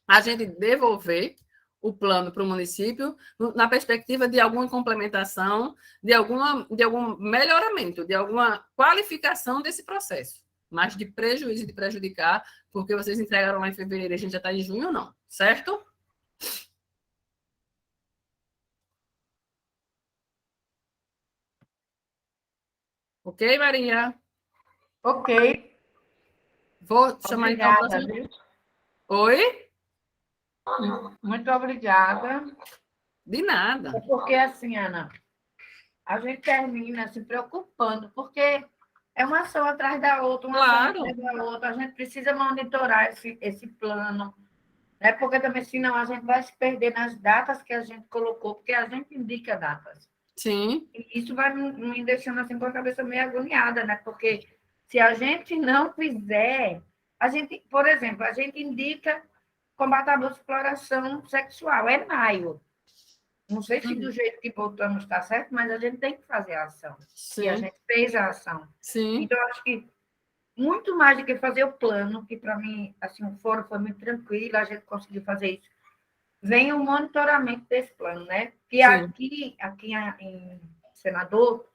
a gente devolver o plano para o município na perspectiva de alguma complementação, de algum melhoramento, de alguma qualificação desse processo. Mas de prejuízo, de prejudicar, porque vocês entregaram lá em fevereiro e a gente já está em junho, não. Certo? Ok, Maria? Ok. Vou chamar Obrigada, então o próximo. Viu? Oi? Muito obrigada. De nada. É porque, assim, Ana, a gente termina se preocupando, porque é uma ação atrás da outra, uma Claro. ação atrás da outra. A gente precisa monitorar esse plano, né? Porque também, senão, a gente vai se perder nas datas que a gente colocou, porque a gente indica datas. Sim. E isso vai me deixando assim com a cabeça meio agoniada, né? Porque se a gente não fizer, por exemplo, a gente indica combate à abuso e exploração sexual, é maio. Não sei se do jeito que voltamos está certo, mas a gente tem que fazer a ação. Sim. E a gente fez a ação. Sim. Então, acho que muito mais do que fazer o plano, que para mim, assim, o fórum foi muito tranquilo, a gente conseguiu fazer isso. Vem o monitoramento desse plano, né? Que aqui em Senador,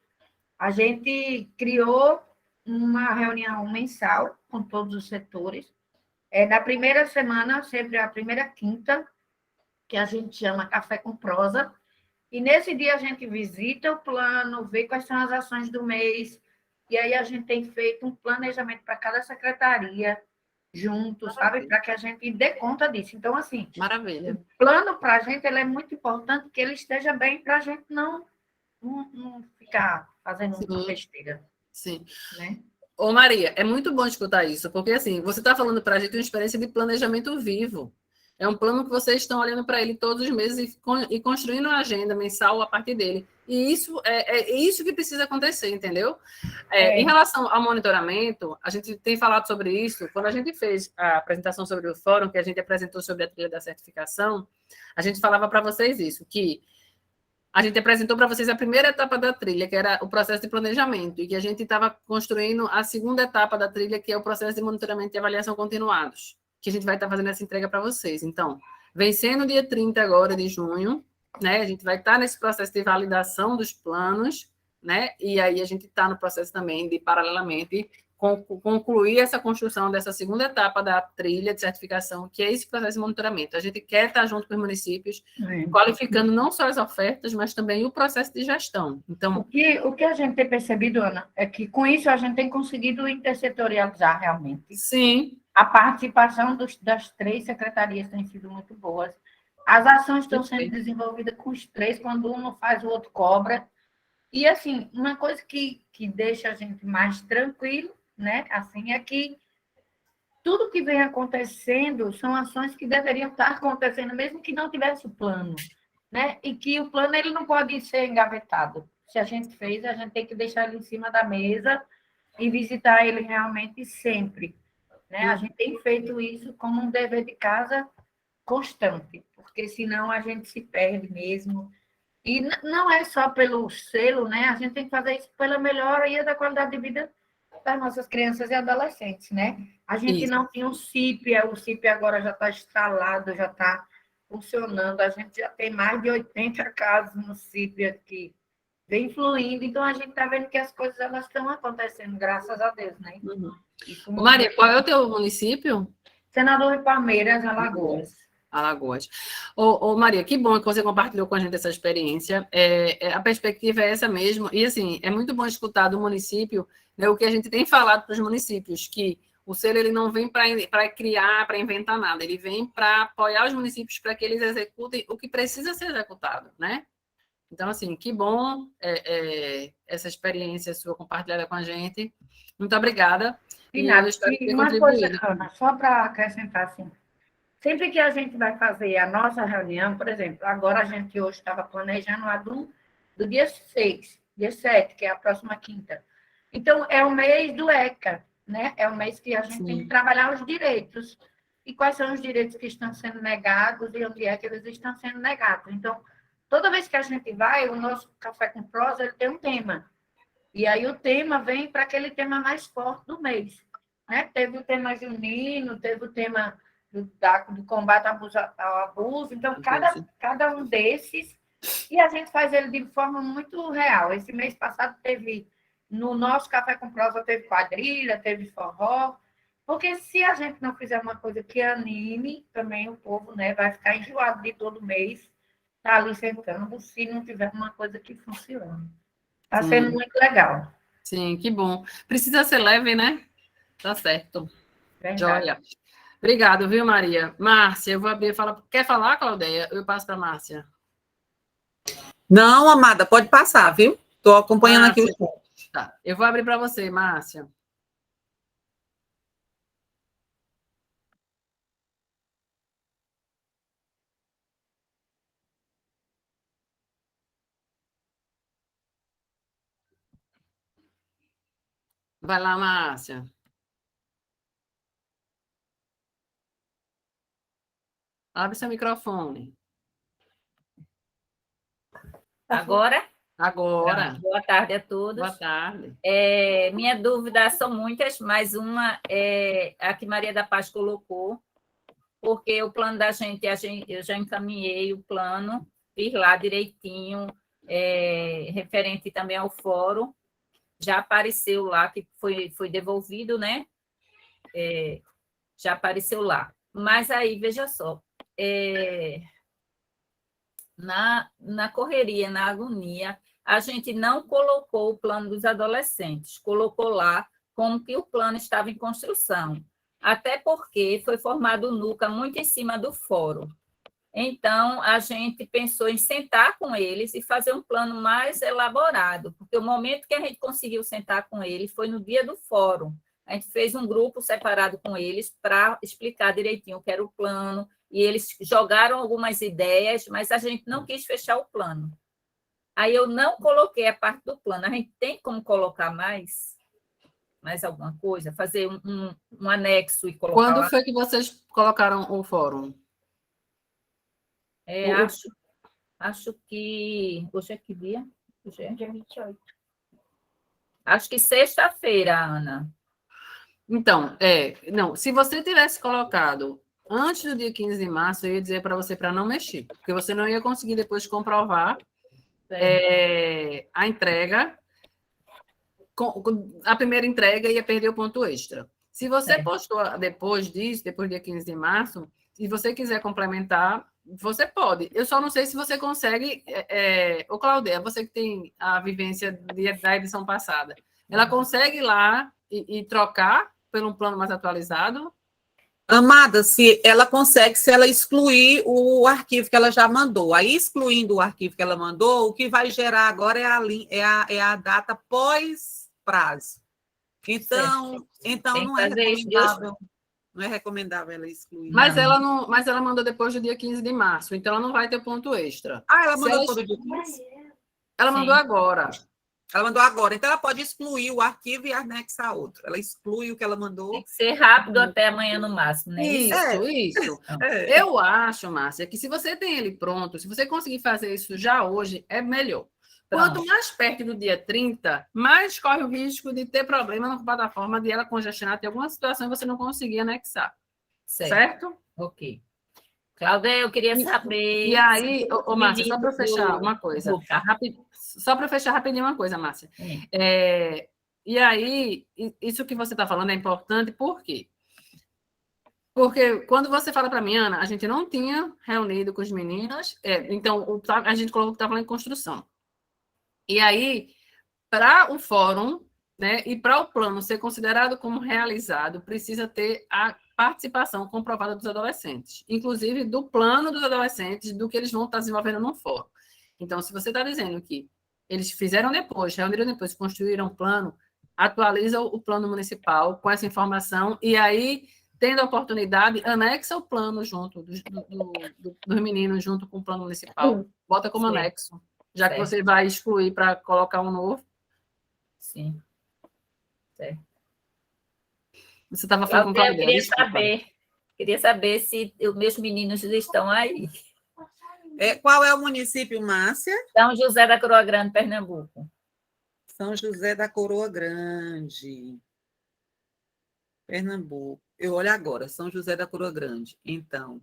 a gente criou uma reunião mensal com todos os setores. Na primeira semana, sempre a primeira quinta, que a gente chama Café com Prosa, e nesse dia a gente visita o plano, vê quais são as ações do mês, e aí a gente tem feito um planejamento para cada secretaria, junto, sabe? Para que a gente dê conta disso. Então, assim, Maravilha. o plano para a gente ele é muito importante que ele esteja bem para a gente não ficar fazendo uma besteira. Sim. Né? Ô, Maria, é muito bom escutar isso, porque assim, você está falando para a gente uma experiência de planejamento vivo. É um plano que vocês estão olhando para ele todos os meses e construindo uma agenda mensal a partir dele. E isso é isso que precisa acontecer, entendeu? Em relação ao monitoramento, a gente tem falado sobre isso. Quando a gente fez a apresentação sobre o fórum, que a gente apresentou sobre a trilha da certificação, a gente falava para vocês isso, que a gente apresentou para vocês a primeira etapa da trilha, que era o processo de planejamento, e que a gente estava construindo a segunda etapa da trilha, que é o processo de monitoramento e avaliação continuados, que a gente vai estar fazendo essa entrega para vocês. Então, vencendo o dia 30 agora de junho, né, a gente vai estar nesse processo de validação dos planos, né, e aí a gente está no processo também de, paralelamente, concluir essa construção dessa segunda etapa da trilha de certificação, que é esse processo de monitoramento. A gente quer estar junto com os municípios, qualificando não só as ofertas, mas também o processo de gestão. Então, o que a gente tem percebido, Ana, é que com isso a gente tem conseguido intersetorializar realmente. Sim. A participação das 3 secretarias tem sido muito boas. As ações estão sendo desenvolvidas com os 3, quando um não faz, o outro cobra. E, assim, uma coisa que deixa a gente mais tranquilo, né? Assim, é que tudo que vem acontecendo são ações que deveriam estar acontecendo, mesmo que não tivesse o plano, né? E que o plano ele não pode ser engavetado. Se a gente fez, a gente tem que deixar ele em cima da mesa e visitar ele realmente sempre, né? A gente tem feito isso como um dever de casa constante, porque senão a gente se perde mesmo. E não é só pelo selo, né? A gente tem que fazer isso pela melhoria da qualidade de vida das nossas crianças e adolescentes, né? A gente não tinha o CIP agora já está instalado, já está funcionando, a gente já tem mais de 80 casos no CIP aqui, vem fluindo, então a gente está vendo que as coisas elas estão acontecendo, graças a Deus, né? Maria, qual é o teu município? Senador de Palmeiras, Alagoas. Alagoas. Maria, que bom que você compartilhou com a gente essa experiência. A perspectiva é essa mesmo. E, assim, é muito bom escutar do município, né, o que a gente tem falado para os municípios, que o selo ele não vem para criar, para inventar nada, ele vem para apoiar os municípios para que eles executem o que precisa ser executado, né? Então, assim, que bom essa experiência sua compartilhada com a gente. Muito obrigada. E nada, e uma coisa, Ana, só para acrescentar, assim, sempre que a gente vai fazer a nossa reunião, por exemplo, agora a gente hoje estava planejando a do dia 6, dia 7, que é a próxima quinta. Então, é o mês do ECA, né? É o mês que a gente tem que trabalhar os direitos. E quais são os direitos que estão sendo negados e onde é que eles estão sendo negados. Então, toda vez que a gente vai, o nosso Café com Prosa ele tem um tema. E aí o tema vem para aquele tema mais forte do mês. Né? Teve o tema junino, teve o tema do combate ao abuso. Então, cada um desses, e a gente faz ele de forma muito real. Esse mês passado teve, no nosso Café com Prosa, teve quadrilha, teve forró, porque se a gente não fizer uma coisa que anime também o povo, né, vai ficar enjoado de todo mês estar ali sentando, se não tiver uma coisa que funcione. Está sendo muito legal. Sim, que bom. Precisa ser leve, né? Tá certo. Verdade. Joia. Obrigado, viu, Maria? Márcia, eu vou abrir e falar. Quer falar, Claudeia? Eu passo para a Márcia. Não, amada, pode passar, viu? Estou acompanhando aqui o chat. Tá. Eu vou abrir para você, Márcia. Vai lá, Márcia. Abre seu microfone. Agora? Agora. Boa tarde a Boa todos. tarde. Minha dúvida são muitas, mas uma é a que Maria da Paz colocou, porque o plano da gente, eu já encaminhei o plano, fiz lá direitinho, referente também ao fórum, já apareceu lá, que foi devolvido, né? Já apareceu lá. Mas aí, veja só, na correria, na agonia, a gente não colocou o plano dos adolescentes, colocou lá como que o plano estava em construção, até porque foi formado o NUCA muito em cima do fórum. Então, a gente pensou em sentar com eles e fazer um plano mais elaborado, porque o momento que a gente conseguiu sentar com eles foi no dia do fórum. A gente fez um grupo separado com eles para explicar direitinho o que era o plano, e eles jogaram algumas ideias, mas a gente não quis fechar o plano. Aí eu não coloquei a parte do plano. A gente tem como colocar mais alguma coisa? Fazer um anexo e colocar Quando lá? foi que vocês colocaram o fórum? Acho que... Hoje é que dia? Hoje é dia 28. Acho que sexta-feira, Ana. Então, não, se você tivesse colocado antes do dia 15 de março, eu ia dizer para você para não mexer, porque você não ia conseguir depois comprovar a entrega, a primeira entrega ia perder o ponto extra. Se você postou depois disso, depois do dia 15 de março, se você quiser complementar, você pode. Eu só não sei se você consegue... Ô, Claudéia, você que tem a vivência da edição passada, ela consegue ir lá e trocar por um plano mais atualizado? Amada, se ela consegue, se ela excluir o arquivo que ela já mandou. Aí, excluindo o arquivo que ela mandou, o que vai gerar agora é a data pós-prazo. Então não é recomendável. Não é recomendável ela excluir. Mas ela mandou depois do dia 15 de março, então ela não vai ter ponto extra. Ela mandou depois do dia 15? Ela mandou agora. Ela mandou agora, então ela pode excluir o arquivo e anexar outro. Ela exclui o que ela mandou. Tem que ser rápido até amanhã no máximo, né? Isso. Eu acho, Márcia, que se você tem ele pronto, se você conseguir fazer isso já hoje, é melhor. Quanto mais perto do dia 30, mais corre o risco de ter problema na plataforma, de ela congestionar, ter alguma situação e você não conseguir anexar. Certo? Ok. Cláudia, eu queria saber... E aí, Márcia, só para fechar uma coisa. Só para fechar rapidinho uma coisa, Márcia. E aí, isso que você está falando é importante, por quê? Porque quando você fala para mim, Ana, a gente não tinha reunido com os meninos, então a gente colocou que estava em construção. E aí, para o fórum, né, e para o plano ser considerado como realizado, precisa ter a participação comprovada dos adolescentes, inclusive do plano dos adolescentes, do que eles vão estar desenvolvendo no fórum. Então, se você está dizendo que eles fizeram depois, reuniram depois, construíram um plano, atualiza o plano municipal com essa informação, e aí, tendo a oportunidade, anexa o plano junto dos meninos, junto com o plano municipal. Bota como anexo, já que você vai excluir para colocar um novo. Sim. Certo. Você estava falando com eu queria saber se os meus meninos estão aí. Qual é o município, Márcia? São José da Coroa Grande, Pernambuco. São José da Coroa Grande, Pernambuco. Eu olho agora, São José da Coroa Grande. Então,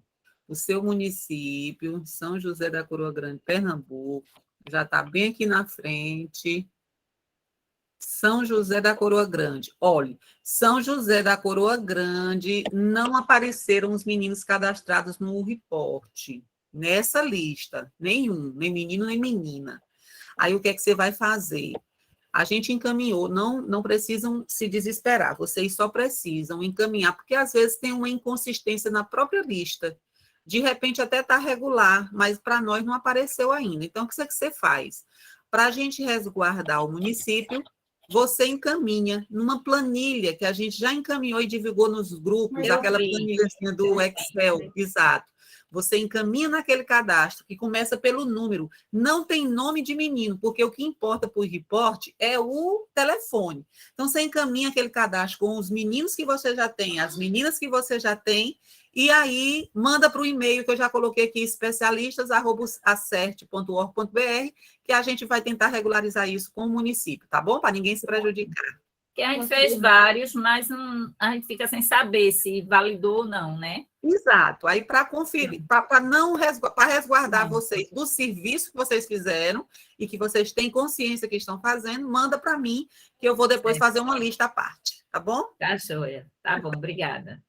o seu município, São José da Coroa Grande, Pernambuco, já está bem aqui na frente. São José da Coroa Grande. Olhe, São José da Coroa Grande não apareceram os meninos cadastrados no reporte, nessa lista. Nenhum, nem menino, nem menina. Aí, o que é que você vai fazer? A gente encaminhou, não precisam se desesperar, vocês só precisam encaminhar, porque às vezes tem uma inconsistência na própria lista. De repente até está regular, mas para nós não apareceu ainda. Então, o que você faz? Para a gente resguardar o município, você encaminha numa planilha que a gente já encaminhou e divulgou nos grupos, aquela planilhazinha do Excel, exato. Você encaminha naquele cadastro que começa pelo número. Não tem nome de menino, porque o que importa para o reporte é o telefone. Então, você encaminha aquele cadastro com os meninos que você já tem, as meninas que você já tem, e aí manda para o e-mail que eu já coloquei aqui, especialistas@acerte.org.br, que a gente vai tentar regularizar isso com o município, tá bom? Para ninguém se prejudicar. Que a gente fez vários, mas a gente fica sem saber se validou ou não, né? Exato. Aí, para conferir, para resguardar vocês do serviço que vocês fizeram e que vocês têm consciência que estão fazendo, manda para mim, que eu vou depois fazer uma lista à parte, tá bom? Tá, joia. Tá bom, obrigada.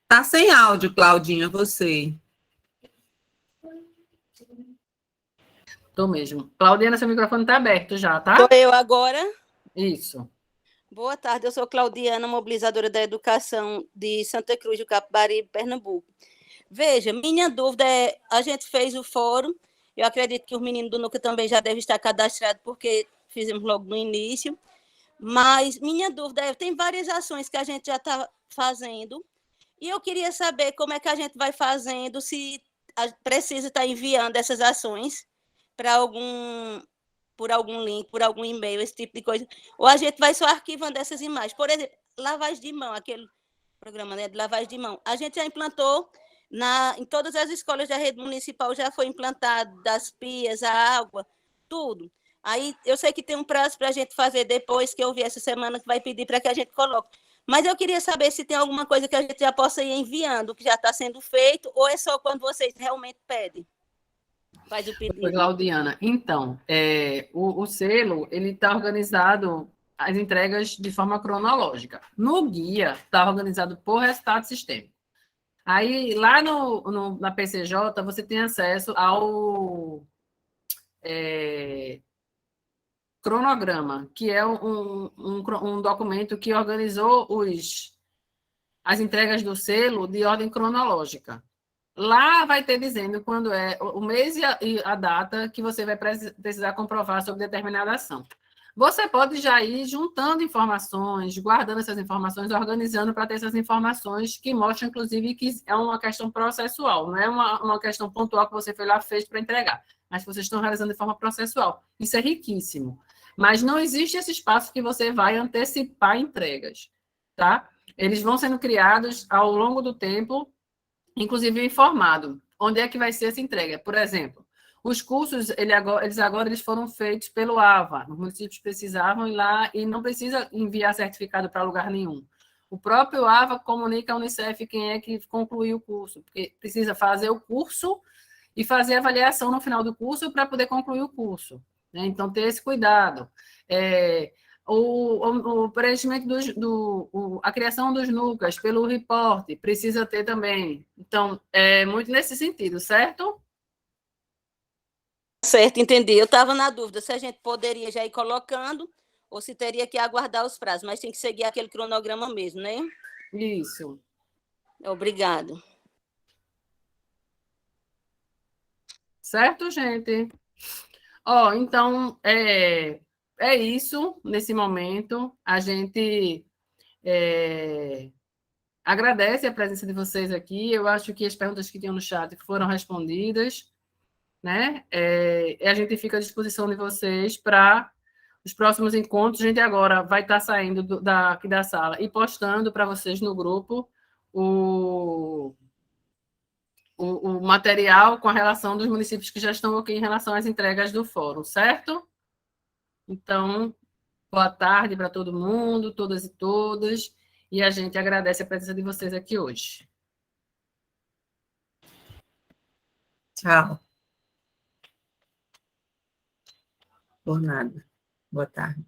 Tá sem áudio, Claudinha, você. Tô mesmo. Claudiana, seu microfone está aberto já, tá? Sou eu agora. Isso. Boa tarde, eu sou Claudiana, mobilizadora da educação de Santa Cruz do Capibaribe, Pernambuco. Veja, minha dúvida é, a gente fez o fórum, eu acredito que os meninos do NUCA também já devem estar cadastrados, porque fizemos logo no início, mas minha dúvida é, tem várias ações que a gente já está fazendo, e eu queria saber como é que a gente vai fazendo, se precisa estar enviando essas ações para por algum link, por algum e-mail, esse tipo de coisa, ou a gente vai só arquivando essas imagens. Por exemplo, lavagem de mão, aquele programa, né, de lavagem de mão. A gente já implantou em todas as escolas da rede municipal, já foi implantado das pias, a água, tudo. Aí eu sei que tem um prazo para a gente fazer depois, que eu vi essa semana, que vai pedir para que a gente coloque. Mas eu queria saber se tem alguma coisa que a gente já possa ir enviando, que já está sendo feito, ou é só quando vocês realmente pedem? Faz o pedido. Oi, Claudiana. Então, o selo, ele está organizado, as entregas de forma cronológica. No guia, está organizado por resultado sistêmico. Aí, lá na PCJ, você tem acesso ao cronograma, que é um documento que organizou as entregas do selo de ordem cronológica. Lá vai ter dizendo quando é o mês e a data que você vai precisar comprovar sobre determinada ação. Você pode já ir juntando informações, guardando essas informações, organizando para ter essas informações que mostram, inclusive, que é uma questão processual, não é uma questão pontual que você foi lá fez para entregar, mas que vocês estão realizando de forma processual. Isso é riquíssimo. Mas não existe esse espaço que você vai antecipar entregas, tá? Eles vão sendo criados ao longo do tempo, inclusive informado. Onde é que vai ser essa entrega? Por exemplo, os cursos, eles foram feitos pelo AVA. Os municípios precisavam ir lá e não precisa enviar certificado para lugar nenhum. O próprio AVA comunica à Unicef quem é que concluiu o curso, porque precisa fazer o curso e fazer a avaliação no final do curso para poder concluir o curso, né? Então, ter esse cuidado. O preenchimento a criação dos NUCAs pelo reporte precisa ter também. Então, é muito nesse sentido, certo? Certo, entendi. Eu estava na dúvida se a gente poderia já ir colocando ou se teria que aguardar os prazos, mas tem que seguir aquele cronograma mesmo, né? Isso. Obrigado. Certo, gente? Então, é isso nesse momento. A gente agradece a presença de vocês aqui. Eu acho que as perguntas que tinham no chat foram respondidas, né? A gente fica à disposição de vocês para os próximos encontros. A gente agora vai estar saindo aqui da sala e postando para vocês no grupo o material com a relação dos municípios que já estão aqui em relação às entregas do fórum, certo? Então, boa tarde para todo mundo, todas e todas, e a gente agradece a presença de vocês aqui hoje. Tchau. Por nada. Boa tarde.